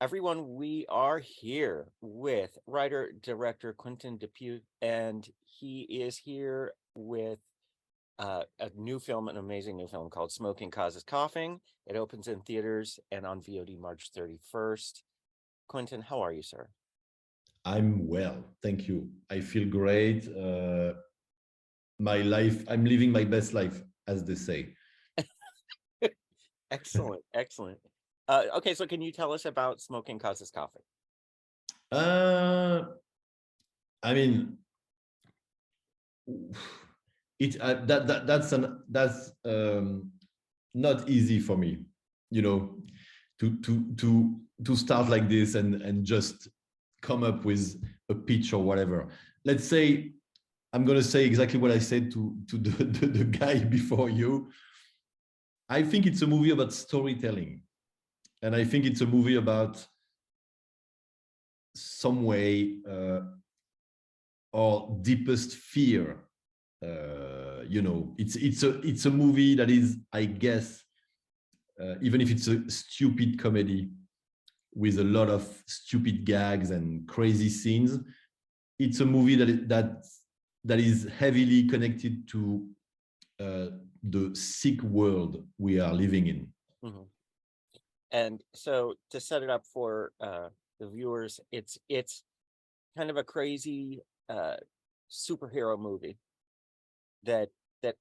Everyone, we are here with writer director Quentin Dupieux, and he is here with a new film, an amazing new film called Smoking Causes Coughing. It opens in theaters and on VOD March 31st. Quentin, how are you, sir? I'm well, thank you. I feel great. My life, I'm living my best life, as they say. Excellent, excellent. Okay, so can you tell us about Smoking Causes Coughing? Uh, I mean, that's not easy for me, you know, to start like this and just come up with a pitch or whatever. Let's say I'm gonna say exactly what I said to the guy before you. I think it's a movie about storytelling, and I think it's a movie about some way our deepest fear. It's a movie that is, I guess, even if it's a stupid comedy with a lot of stupid gags and crazy scenes, it's a movie that is heavily connected to the sick world we are living in. Mm-hmm. And so to set it up for the viewers, it's kind of a crazy superhero movie that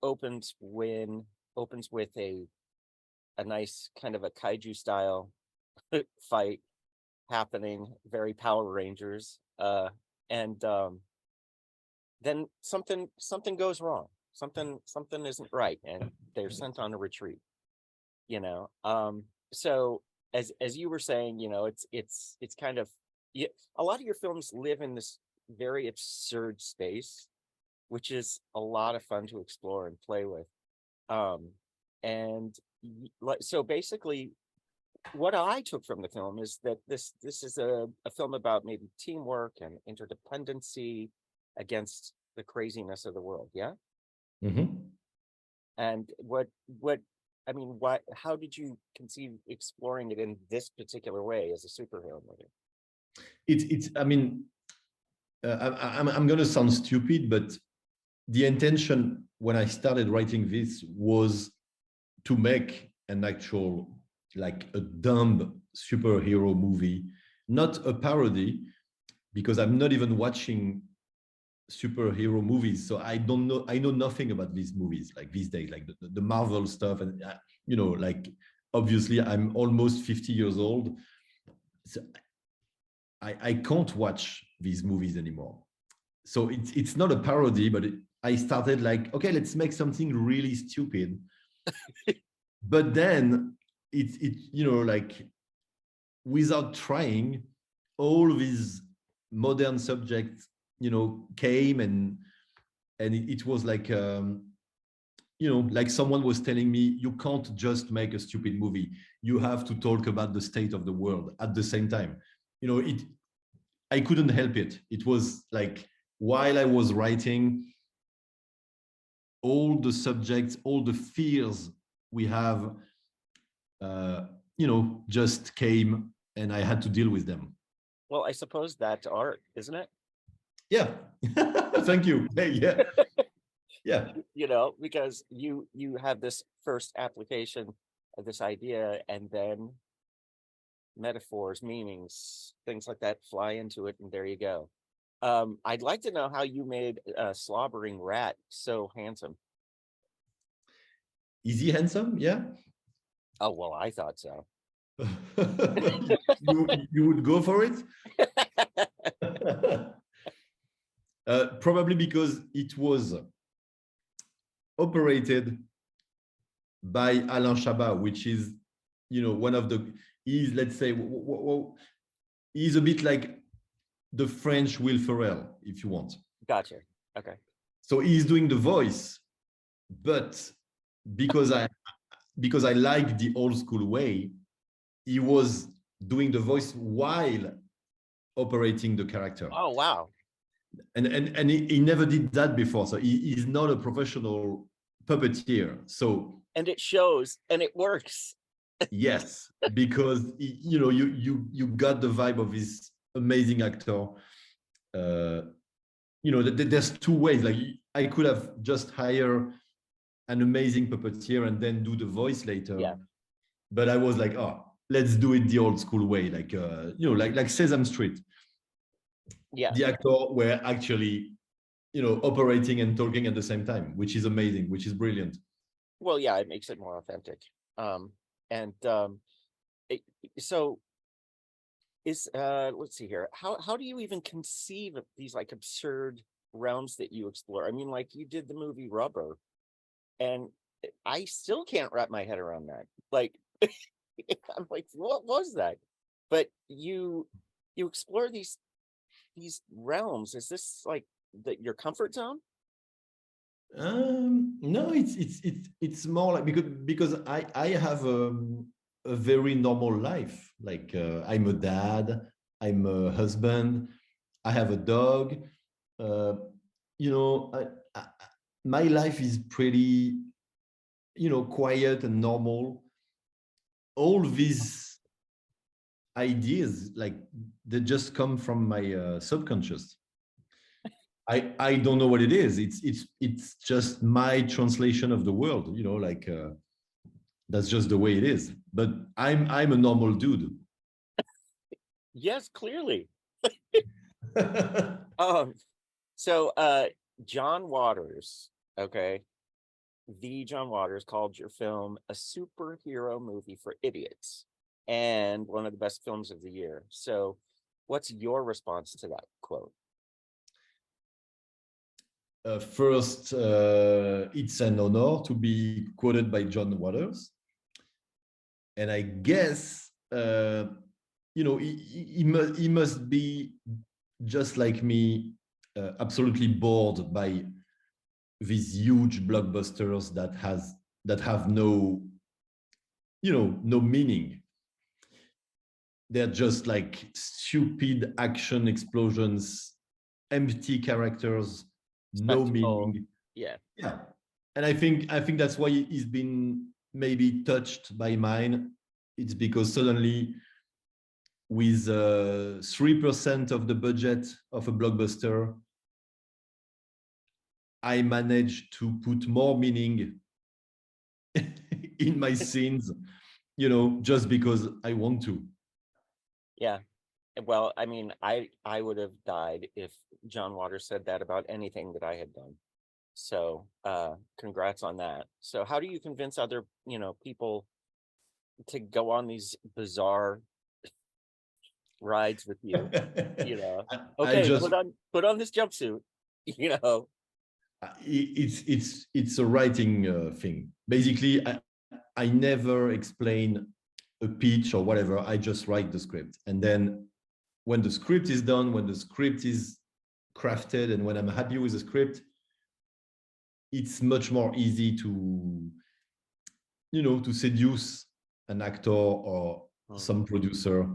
opens with a nice kind of a kaiju style fight happening, very Power Rangers, and then something goes wrong. Something isn't right, and they're sent on a retreat. So as you were saying, it's kind of, a lot of your films live in this very absurd space, which is a lot of fun to explore and play with. And so basically what I took from the film is that this is a film about maybe teamwork and interdependency against the craziness of the world. Yeah. Mm-hmm. And how did you conceive exploring it in this particular way as a superhero movie? I'm going to sound stupid, but the intention when I started writing this was to make an actual, like a dumb superhero movie, not a parody, because I'm not even watching superhero movies, so I know nothing about these movies like these days, like the Marvel stuff, and like obviously I'm almost 50 years old, so I can't watch these movies anymore. So it's not a parody, but I started like, okay, let's make something really stupid. But then like without trying, all these modern subjects came, and it was like like someone was telling me, you can't just make a stupid movie, you have to talk about the state of the world at the same time. I couldn't help it. It was like, while I was writing, all the subjects, all the fears we have just came, and I had to deal with them. Well, I suppose that's art, isn't it? Yeah. Thank you. Hey, yeah. Yeah. Because you have this first application of this idea, and then metaphors, meanings, things like that fly into it, and there you go. I'd like to know how you made a slobbering rat so handsome. Is he handsome? Yeah. Oh, well, I thought so. you would go for it? Probably because it was operated by Alain Chabat, which is, one of the, let's say, he's a bit like the French Will Ferrell, if you want. Gotcha. Okay. So he's doing the voice, but because I like the old school way, he was doing the voice while operating the character. Oh, wow. And he never did that before, so he's not a professional puppeteer. So, and it shows, and it works. Yes, because you got the vibe of this amazing actor. There's two ways. Like I could have just hired an amazing puppeteer and then do the voice later. Yeah. But I was like, oh, let's do it the old school way, like Sesame Street. Yeah. The actor were actually, operating and talking at the same time, which is amazing, which is brilliant. Well, yeah, it makes it more authentic. And it, so is let's see here. How do you even conceive of these like absurd realms that you explore? I mean, like you did the movie Rubber, and I still can't wrap my head around that. Like I'm like, what was that? But you explore these realms. Is this like your comfort zone? No, it's more like because I have a very normal life. Like I'm a dad, I'm a husband, I have a dog. Uh, I, my life is pretty, quiet and normal. All these ideas, like they just come from my subconscious. I don't know what it is. It's just my translation of the world. Like that's just the way it is. But I'm a normal dude. Yes, clearly. Um, so John Waters, okay, the John Waters called your film a superhero movie for idiots and one of the best films of the year. So what's your response to that quote? First, it's an honor to be quoted by John Waters, and I guess he must be just like me, absolutely bored by these huge blockbusters that have no meaning. They're just like stupid action explosions, empty characters, no Spectacle. meaning. Yeah. Yeah, and I think that's why he's been maybe touched by mine. It's because suddenly, with 3% of the budget of a blockbuster, I managed to put more meaning in my scenes, just because I want to. Yeah. Well, I mean, I would have died if John Waters said that about anything that I had done. So, congrats on that. So, how do you convince other, people to go on these bizarre rides with you? You know, I okay, just put on this jumpsuit. You know, it's a writing thing. Basically, I never explain a pitch or whatever. I just write the script, and then when the script is done, when the script is crafted, and when I'm happy with the script, it's much more easy to seduce an actor or some producer,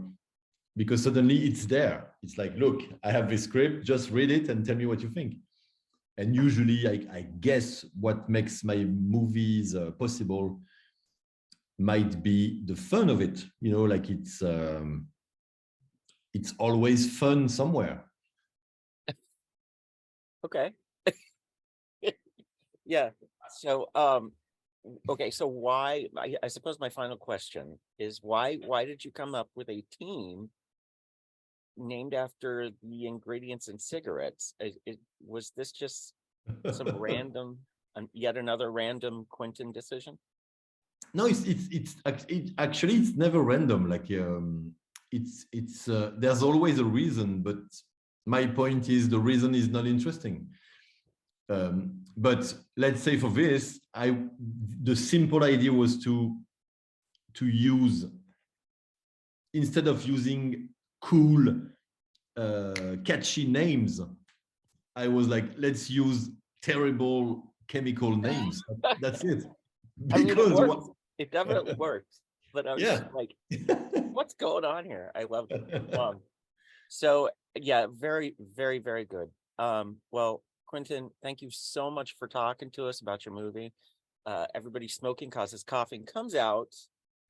because suddenly it's there. It's like, look, I have this script, just read it and tell me what you think. And usually I guess what makes my movies possible might be the fun of it. Like it's always fun somewhere. okay, yeah. So, okay, so why? I suppose my final question is why did you come up with a team named after the ingredients in cigarettes? Was this just some random, yet another random Quentin decision? No, actually it's never random. Like it's there's always a reason, but my point is the reason is not interesting. But let's say for this, the simple idea was to use, instead of using cool, catchy names, I was like, let's use terrible chemical names. That's it. I mean, it Because works. It definitely works. But I was yeah. just like, what's going on here? I love it. So yeah, very, very, very good. Well, Quentin, thank you so much for talking to us about your movie. Everybody Smoking Causes Coughing comes out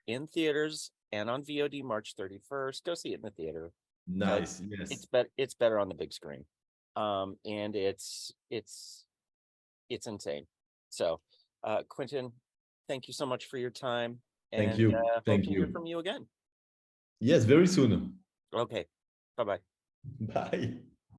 in theaters and on VOD March 31st. Go see it in the theater. Nice. Yes. It's better on the big screen. And it's insane. So, Quentin, thank you so much for your time. Thank And you. hope Thank to hear you. from you again. Yes, very soon. Okay. Bye-bye. Bye.